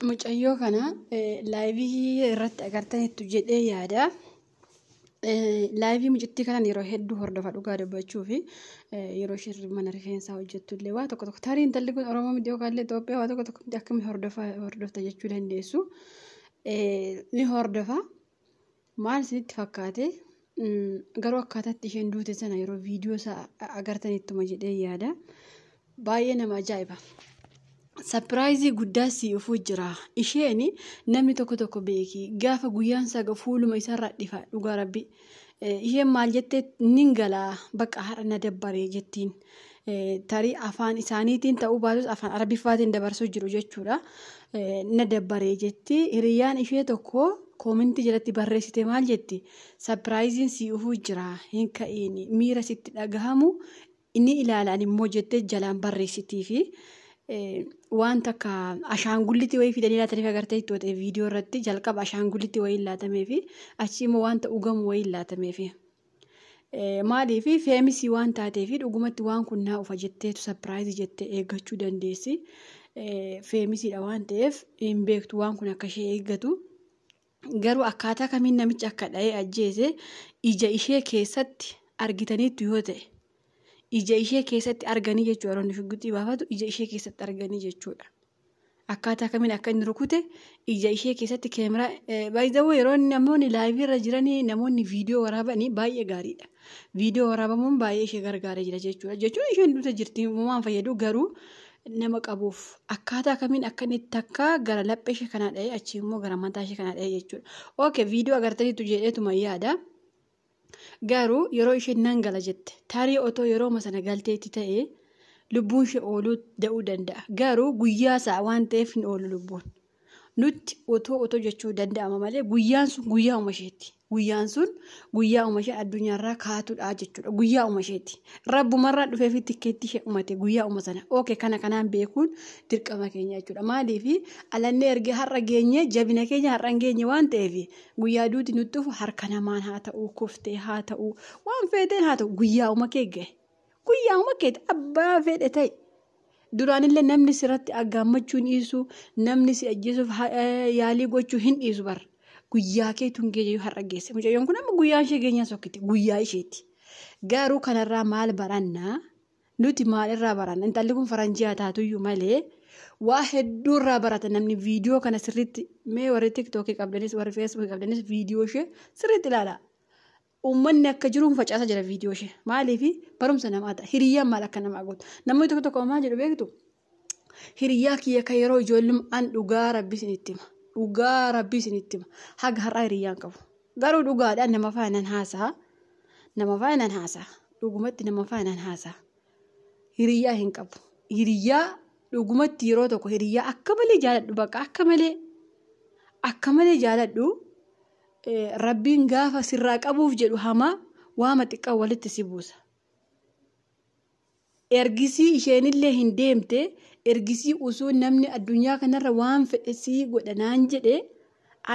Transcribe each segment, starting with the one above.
Mucayyoo kana laayivii irratti agartanitti jedhee yaada. Laayivii mucittii kana yeroo hedduu hordofa dhugaa dubbachuu fi yeroo isheen mana rifeensaa hojjettu illee waa tokko tokko tarii intalli kun Oromoo miti yookaan illee Itoophiyaa waa tokko tokko akkamiin hordofta jechuu dandeessu. Ni hordofa maal isinitti fakkaate garuu akkaataatti isheen duute sana yeroo viidiyoo isaa agartanittuma jedhee yaada. Baay'ee nama ajaa'iba. Surprise guddaa si ufuu jira. Isheen namni tokko beeki gaafa guyyaan isaa fuuluma isaarraa dhifa dhugaa rabbi. Isheen maal jettee ningala bakka har'a na dabbaree jettiin. Tarii afaan isaaniitiin ta'uu baatus afaan arabiffaatiin dabarsuu jiru jechuudha. Na dabbaree jetti. Hiriyyaan ishee tokko koomintii jalatti barreessite maal jetti? Surprise si ufuu jira. Hin ka'ini miira sitti dhagahamu inni ilaalaan immoo jettee jalaan barreessitii fi wanta akka ashaangullitti wayii fidanii laatanii agartee itti viidiyoo irratti jalqaba ashaangullitti wayii laatamee fi achi immoo wanta ugamu wayii laatamee fi maaliif feemisii waan taatee fi dhugumatti waan kun naa ufa jetteetu surprise jettee eeggachuu dandeessi. Feemisiidha waan ta'eef hin beektu waan kun akka ishee eeggatu. Garuu akkaataa kamiin namichi akka dha'ee ajjeese ija ishee keessatti argitaniitu yoo ta'e. Ija ishee keessatti arganii jechuudha. Yeroo inni shugguxii baafatu ija ishee keessatti arganii jechuudha. Akkaataa kamiin akka inni rukute ija ishee keessatti kaameraa baay'ee yeroo namoonni laayivii irra jiranii namoonni viidiyoo waraabanii baay'ee gaariidha. Viidiyoo waraabamuun baay'ee ishee gargaaree jira jechuudha. Jechuun isheen duute jirti waan fayyadu garuu nama qabuuf akkaataa kamiin akka inni takka gara laphee ishee kanaa dha'ee achi immoo gara mataa ishee kanaa dha'ee jechuudha. Okay viidiyoo agartaniitu jedheetuma yaada. Garuu yeroo isheen nangala jette tarii otoo yeroo sana galteetti ta'ee lubbuun ishee ooluu da'uu danda'a. Garuu guyyaa isaa waan ta'eef hin oolu lubbuun. Nutti otoo jechuu danda'ama malee guyyaan sun guyyaa umasheeti. Guyyaan sun guyyaa umashee addunyaarraa kaatudha jechuudha. Guyyaa umasheeti. Rabbumarraa dhufee fi tikkeetti ishee umate guyyaa sana. Okay kanaan beekuun dirqama keenya jechuudha. Maaliif alannee ergee har'a geenye jabina keenya har'a geenye waan ta'eef guyyaa duuti nutti dhufu harka namaan haa ta'u kuftee haa ta'u waan feeteen haa ta'u guyyaa umakee gahe. Guyyaa umakee abbaa fedhe ta'e. Duraanillee namni sirratti aggaammachuun dhiisu namni si ajjeesuuf yaalii gochuu hin dhiisu bara. Guyyaa keetuun geejjii har'a geesse. Mucayyoon kun amma guyyaa ishee geenyaa sokkiti. Guyyaa isheeti. Garuu kanarraa maal barannaa? Nuti maalirraa baranna? Intalli kun faranjii haa taatuyyuu malee waa hedduurraa barata namni viidiyoo kana sirriitti mee warri tiktookii qabdanis warri feesbuukii qabdanis viidiyoo ishee sirriitti ilaala. Uummanni akka jiruun facaasa jira viidiyoo ishee. Maaliif barumsa namaa ta'a. Hiriyyaan maal akka namaa gootu. Namni tokko maal jedhu beektu? Hiriyyaa kiyya kan yeroo ijoollummaan dhugaa rabbi isinitti hima. Dhugaa rabbi isinitti hima. Haga har'aa hiriyyaan qabu. Garuu dhugaadhaan nama faayinaan haasa'a. Nama faayinaan haasa'a. Dhugumatti nama faayinaan haasa'a. Hiriyyaa hin qabu. Hiriyyaa dhugumatti yeroo tokko hiriyyaa akka malee jaaladhu bakka akka malee jaaladhu. Rabbiin gaafa sirraa qabuuf jedhu hamaa waama xiqqaa walitti si buusa. Ergisii isheenillee hin deemte ergisii usuu namni addunyaa kanarra waan fedhe sii godhanaan jedhe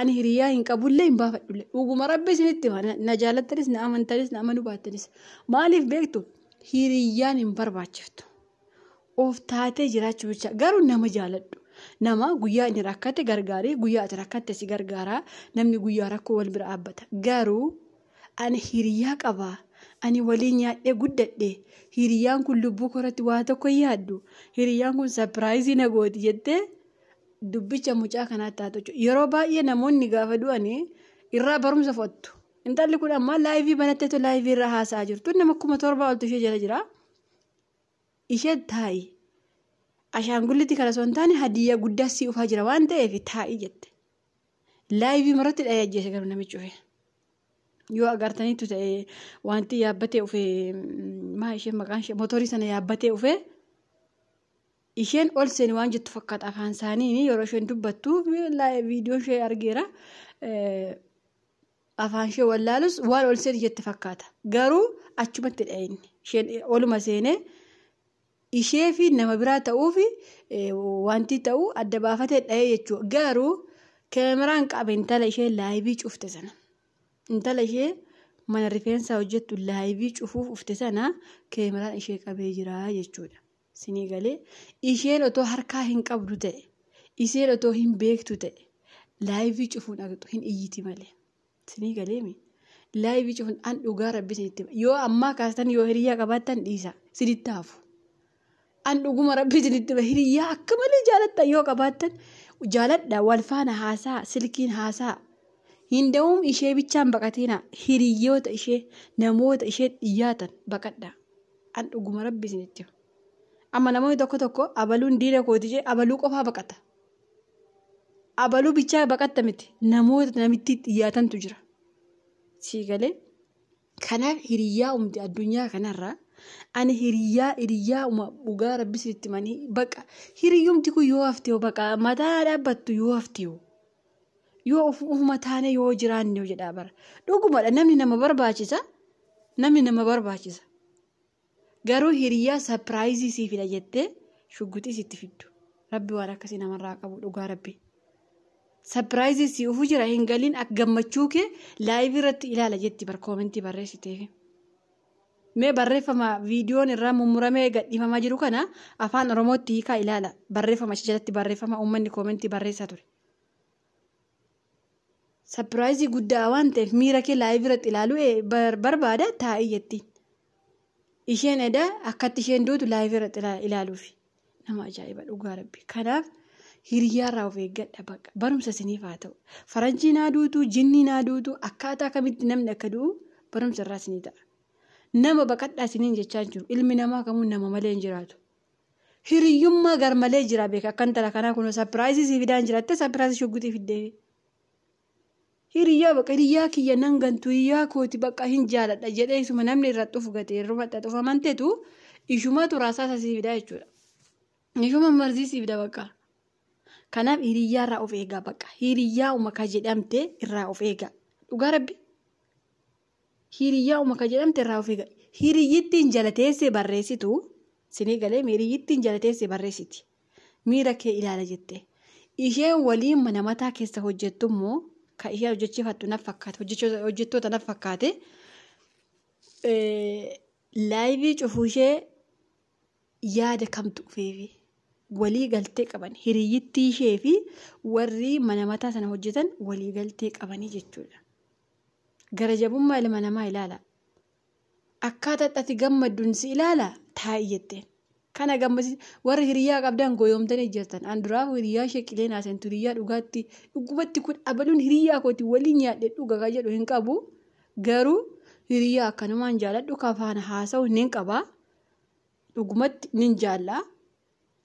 ani hiriyaa hin qabullee hin baafadhulle. Dhuguma rabbi isinitti na jaalattanis na amantanis na amanuu baattanis. Maaliif beektu hiriyyaan hin barbaachiftu. Of taatee jiraachuu jecha garuu nama jaaladhu. Nama guyyaa inni rakkate gargaaree guyyaa ati rakkatte si gargaaraa namni guyyaa rakkoo wal bira dhaabbata. Garuu ani hiriyaa qabaa. Ani waliin nyaadhee guddadhe. Hiriyyaan kun lubbuu koratti waa tokko yaaddu. Hiriyyaan kun surprise na gooti jettee dubbicha mucaa kanaatti haa ta'u. Yeroo baay'ee namoonni gaafa du'anii irraa barumsa fudhatu. Intalli kun amma laayivii banatteetu laayivii irraa haasa'aa jirtu. Nama 7,000 oltu ishee jala jira. Ishee taa'i. Ashaangullitti kana osoo hin taane hadiyyaa guddaa si ufaa jira waan ta'eef taa'ii jette. Laayivii maratti dhahee ajjeese garuu namichi dhufe. Yoo agartaniitu ta'e wanti yaabbatee ufee maa isheen maqaan ishee motorii sana yaabbatee ufee isheen ol seeni waan jettu fakkaata afaan isaanii yeroo isheen dubbattu viidiyoo ishee argeera. Afaan ishee wallaalus waan ol seeni jette fakkaata. Garuu achumatti dhaheen isheen oluma seenee ishee fi nama biraa ta'uuf wanti ta'u adda baafatee dhahee jechuudha. Garuu kaameraan qabe intala ishee laayivii cufte sana. Intala ishee mana rifeensaa hojjettu laayivii cufuuf ufte sana kaameraan ishee qabee jira jechuudha. Sinii galee isheen otoo harkaa hin qabdu ta'e iseen otoo hin beektu ta'e laayivii cufuun agatu hin iyyiti malee sinii galeemi laayivii cufuun an dhugaa rabbi sinitti yoo ammaa kaastan yoo hiriyaa qabaattan dhiisa sinitti hafu an dhuguma rabbi sinitti hiriyaa akka malee jaalattan yoo qabaattan jaaladha wal faana haasaa silkiin haasaa hinda'uun ishee bichaan baqateena hiriyoota ishee namoota ishee dhiyaatan baqadha an dhuguma rabbi sinitti amma namoonni tokko abaluun diina kooti jee abaluu qofaa baqata abaluu bichaa baqatta miti namoota namitti dhiyaatantu jira sii galee kanaaf hiriyaa umti addunyaa kanarraa ani hiriyaa uma dhugaa rabbi sinitti manii baqa hiriyyumti kun yoo hafte baqa mataa dhaabbattu yoo hafte yoo ufuma taane yoo jiraanne yoo jedhaa bara dhugumadha namni nama barbaachisa garuu hiriyaa sapiraayizii sii fida jettee shugguxii sitti fiddu rabbi waan akkasii namarraa qabu dhugaa rabbi sapiraayizii sii ufu jira hin galiin akka gammachuu kee laayivii irratti ilaala jetti bar koomentii barreessiteef mee barreeffama viidiyoon irraa mummuramee gadhiifamaa jiru kana afaan oromootti hiikaa ilaala barreeffama jalatti barreeffama uummanni koomentii barreessaa ture sapiraayizii guddaa waan ta'eef miira kee laayivii irratti ilaalu barbaada taa'ii jettiin isheen edaa akkatti isheen duutu laayivii irratti ilaaluufi nama ajaa'iba dhugaa rabbi kanaaf hiriyaarraa of eeggadha baqa barumsa isiniif haa ta'u faranjii naa duutu jinnii naa duutu akkaataa kamitti namni akka du'u barumsa irraa isinii ta'a nama baqadhaa isiniin jechaa jiru ilmi namaa kamuun nama malee hin jiraatu hiriyyummaa gar malee jira beeka akkan tala kanaa kun sapiraayizii sii fidaan jiraatte sapiraayizii shugguxii fiddee hiriyaa kiyya nan gantu hiriyaa kooti baqa hin jaaladha jedhee isuma namni irratti dhufu gatee rufadha dhufa amanteetu ishumatu raasaa sii fidaa jechuudha ishuma marzii sii fida baqa kanaaf hiriyaarraa of eegaa baqa hiriyaa umaka jedhamte irraa of eegaa dhugaa rabbi hiriyaa umaka jedhamte irraa of eegaa hiriyyittiin jalateessee barreessitu sinii galee hiriyyittiin jalateessee barreessiti miira kee ilaala jettee isheen waliin mana mataa keessa hojjettu immoo ka isheen hojjechiifattu naaf fakkaate hojjettoota naaf fakkaate laayivii cufuu ishee yaada kamtu dhufeefi walii galtee qaban hiriyyittii ishee fi warri mana mataa sana hojjetan walii galtee qabanii jechuudha gara jabummaa ilma namaa ilaala akkaataa ati gammadduun si ilaala taa'ii jetteen kana gammasi warri hiriyaa qabdan goyoomtanii jirtan anduraaf hiriyaa sheeqilee naasentu hiriyaa dhugaatti dhugubatti kun abaluun hiriyaa kooti waliin nyaadhe dhugaa jedhu hin qabu garuu hiriyaa akkanumaan jaaladhu kafaana haasa'u nin qabaa dhugumatti nin jaallaa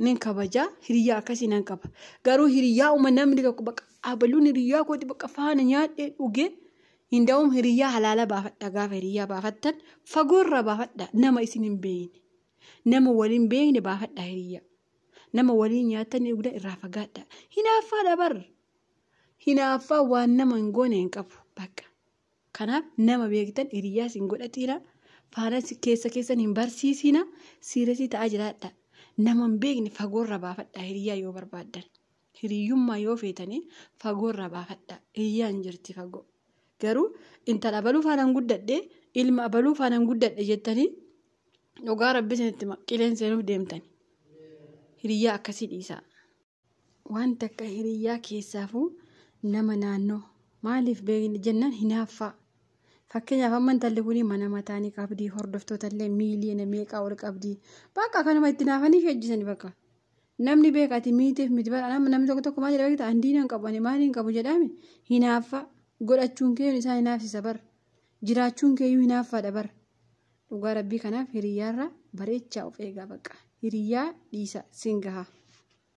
nin kabajaa hiriyaa akkasii nan qaba garuu hiriyaa uma namni tokko baqa abaluun hiriyaa kooti baqa faana nyaadhe dhuge hinda'uun hiriyaa halaala baafadha gaafa hiriyaa baafattan fagoorra baafadha nama isin hin beeyne nama waliin beekne baafadha hiriyaa nama waliin nyaatan eegudha irraa fagaadha hinaaffaa dabar hinaaffaa waan nama hin goone hin qabu bakka kanaaf nama beektan hiriyaa sin godhatiina faana keessan hin barsiisina siirasii ta'aa jiraadha nama hin beekne fagoorra baafadha hiriyaa yoo barbaaddan hiriyyummaa yoo feetanii fagoorra baafadha hiriyaa hin jirti fagoo garuu intala abaluu faanaan guddadhe ilma abaluu faanaan guddadhe jettanii dhugaa rabbi isinitti qileen seenuuf deemtani hiriyaa akkasii dhiisaa wanta akka hiriyaa keessaafuu nama naannoo maaliif beekne jennaan hinaaffaa fakkeenyaaf amma intalli kun mana mataanii qabdii hordoftoota illee miiliyoona meeqaa ol qabdii bakka kanuma itti naafanii feejjisanii bakka namni beekati miitiif miti bara namni tokko maal jedha beektaa andiinaan qabani maaliin qabu jedhame hinaaffaa godhachuun kee isaan hinaafsisa bar jiraachuun keeyyuu hinaaffaadha bar dhugaa rabbii kanaaf hiriyaarra bareechaa of eegaa baqa hiriyaa dhiisa singahaa